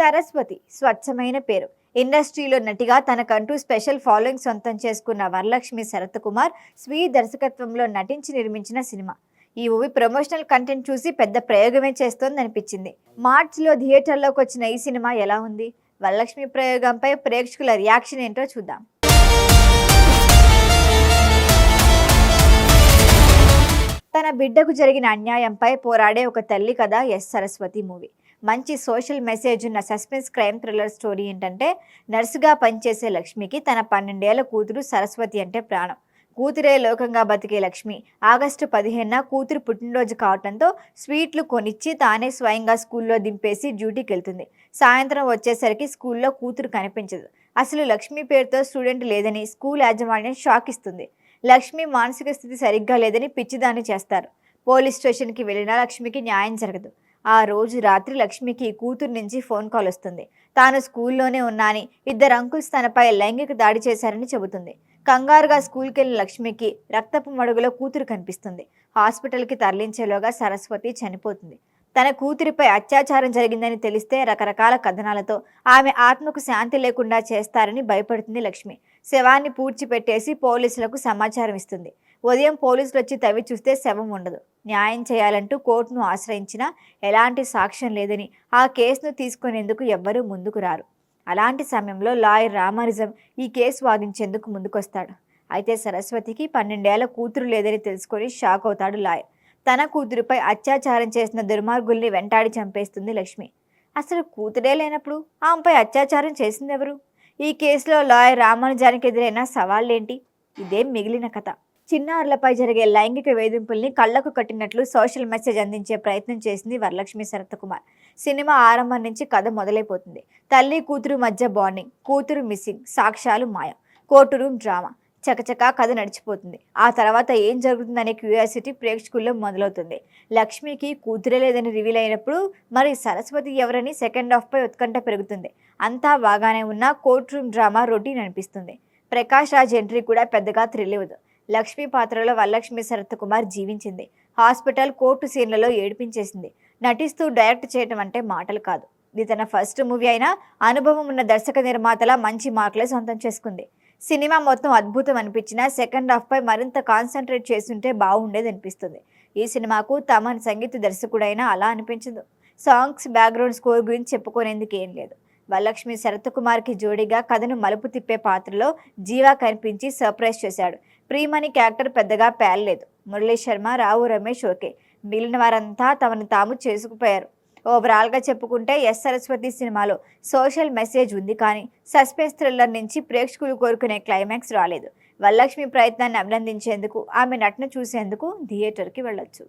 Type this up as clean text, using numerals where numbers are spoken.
సరస్వతి స్వచ్ఛమైన పేరు. ఇండస్ట్రీలో నటిగా తనకంటూ స్పెషల్ ఫాలోయింగ్ సొంతం చేసుకున్న వరలక్ష్మి శరత్కుమార్ స్వీయ దర్శకత్వంలో నటించి నిర్మించిన సినిమా. ఈ మూవీ ప్రమోషనల్ కంటెంట్ చూసి పెద్ద ప్రయోగమే చేస్తోందనిపించింది. మార్చిలో థియేటర్లోకి వచ్చిన ఈ సినిమా ఎలా ఉంది? వరలక్ష్మి ప్రయోగంపై ప్రేక్షకుల రియాక్షన్ ఏంటో చూద్దాం. తన బిడ్డకు జరిగిన అన్యాయంపై పోరాడే ఒక తల్లి కథ ఎస్ సరస్వతి మూవీ. మంచి సోషల్ మెసేజ్ ఉన్న సస్పెన్స్ క్రైమ్ థ్రిల్లర్ స్టోరీ ఏంటంటే, నర్సుగా పనిచేసే లక్ష్మికి తన 12 ఏళ్ల కూతురు సరస్వతి అంటే ప్రాణం. కూతురే లోకంగా బతికే లక్ష్మి ఆగస్టు 15న కూతురు పుట్టినరోజు కావడంతో స్వీట్లు కొనిచ్చి తానే స్వయంగా స్కూల్లో దింపేసి డ్యూటీకి వెళ్తుంది. సాయంత్రం వచ్చేసరికి స్కూల్లో కూతురు కనిపించదు. అసలు లక్ష్మి పేరుతో స్టూడెంట్ లేదని స్కూల్ యాజమాన్యం షాక్ ఇస్తుంది. లక్ష్మి మానసిక స్థితి సరిగ్గా లేదని పిచ్చిదాన్ని చేస్తారు. పోలీస్ స్టేషన్కి వెళ్ళినా లక్ష్మికి న్యాయం జరగదు. ఆ రోజు రాత్రి లక్ష్మికి కూతురు నుంచి ఫోన్ కాల్ వస్తుంది. తాను స్కూల్లోనే ఉన్నాని, 2 అంకుల్స్ తనపై లైంగిక దాడి చేశారని చెబుతుంది. కంగారుగా స్కూల్కి వెళ్ళిన లక్ష్మికి రక్తపు మడుగులో కూతురు కనిపిస్తుంది. హాస్పిటల్కి తరలించేలోగా సరస్వతి చనిపోతుంది. తన కూతురిపై అత్యాచారం జరిగిందని తెలిస్తే రకరకాల కథనాలతో ఆమె ఆత్మకు శాంతి లేకుండా చేస్తారని భయపడుతుంది లక్ష్మి. శవాన్ని పూడ్చిపెట్టేసి పోలీసులకు సమాచారం ఇస్తుంది. ఉదయం పోలీసులు వచ్చి తవ్వి చూస్తే శవం ఉండదు. న్యాయం చేయాలంటూ కోర్టును ఆశ్రయించినా ఎలాంటి సాక్ష్యం లేదని ఆ కేసును తీసుకునేందుకు ఎవ్వరూ ముందుకు రారు. అలాంటి సమయంలో లాయర్ రామానుజం ఈ కేసు వాదించేందుకు ముందుకొస్తాడు. అయితే సరస్వతికి 12 ఏళ్ల కూతురు లేదని తెలుసుకొని షాక్ అవుతాడు లాయర్. తన కూతురుపై అత్యాచారం చేసిన దుర్మార్గుల్ని వెంటాడి చంపేస్తుంది లక్ష్మి. అసలు కూతురే లేనప్పుడు ఆమెపై అత్యాచారం చేసిందెవరు? ఈ కేసులో లాయర్ రామానుజానికి ఎదురైన సవాళ్ళేంటి? ఇదేం మిగిలిన కథ. చిన్నారులపై జరిగే లైంగిక వేధింపుల్ని కళ్లకు కట్టినట్లు సోషల్ మెసేజ్ అందించే ప్రయత్నం చేసింది వరలక్ష్మి శరత్కుమార్. సినిమా ఆరంభం నుంచి కథ మొదలైపోతుంది. తల్లి కూతురు మధ్య బాండింగ్, కూతురు మిస్సింగ్, సాక్ష్యాలు మాయం, కోర్టు రూమ్ డ్రామా, చకచకా కథ నడిచిపోతుంది. ఆ తర్వాత ఏం జరుగుతుందనే క్యూరియాసిటీ ప్రేక్షకుల్లో మొదలవుతుంది. లక్ష్మికి కూతురే లేదని రివీల్ అయినప్పుడు మరి సరస్వతి ఎవరని సెకండ్ హాఫ్ పై ఉత్కంఠ పెరుగుతుంది. అంతా బాగానే ఉన్న కోర్టు రూమ్ డ్రామా రొటీన్ అనిపిస్తుంది. ప్రకాష్ రాజ్ ఎంట్రీ కూడా పెద్దగా థ్రిల్ ఇవ్వదు. లక్ష్మి పాత్రలో వరలక్ష్మి శరత్కుమార్ జీవించింది. హాస్పిటల్ కోర్టు సీన్లలో ఏడిపించేసింది. నటిస్తూ డైరెక్ట్ చేయడం అంటే మాటలు కాదు. ఇది తన ఫస్ట్ మూవీ అయినా అనుభవం ఉన్న దర్శక నిర్మాతల మంచి మార్కులే సొంతం చేసుకుంది. సినిమా మొత్తం అద్భుతం అనిపించినా సెకండ్ హాఫ్ పై మరింత కాన్సన్ట్రేట్ చేస్తుంటే బాగుండేది అనిపిస్తుంది. ఈ సినిమాకు తమన్ సంగీత దర్శకుడైనా అలా అనిపించదు. సాంగ్స్, బ్యాక్గ్రౌండ్ స్కోర్ గురించి చెప్పుకునేందుకు ఏం లేదు. వరలక్ష్మి శరత్కుమార్కి జోడీగా కథను మలుపు తిప్పే పాత్రలో జీవా కనిపించి సర్ప్రైజ్ చేశాడు. ప్రియమణి క్యారెక్టర్ పెద్దగా పేలలేదు. మురళీ శర్మ, రావు రమేష్ ఓకే. మిగిలిన వారంతా తమను తాము చేసుకుపోయారు. ఓవరాల్గా చెప్పుకుంటే ఎస్ సరస్వతి సినిమాలో సోషల్ మెసేజ్ ఉంది, కానీ సస్పెన్స్ థ్రిల్లర్ నుంచి ప్రేక్షకులు కోరుకునే క్లైమాక్స్ రాలేదు. వరలక్ష్మి ప్రయత్నాన్ని అభినందించేందుకు, ఆమె నటన చూసేందుకు థియేటర్కి వెళ్ళొచ్చు.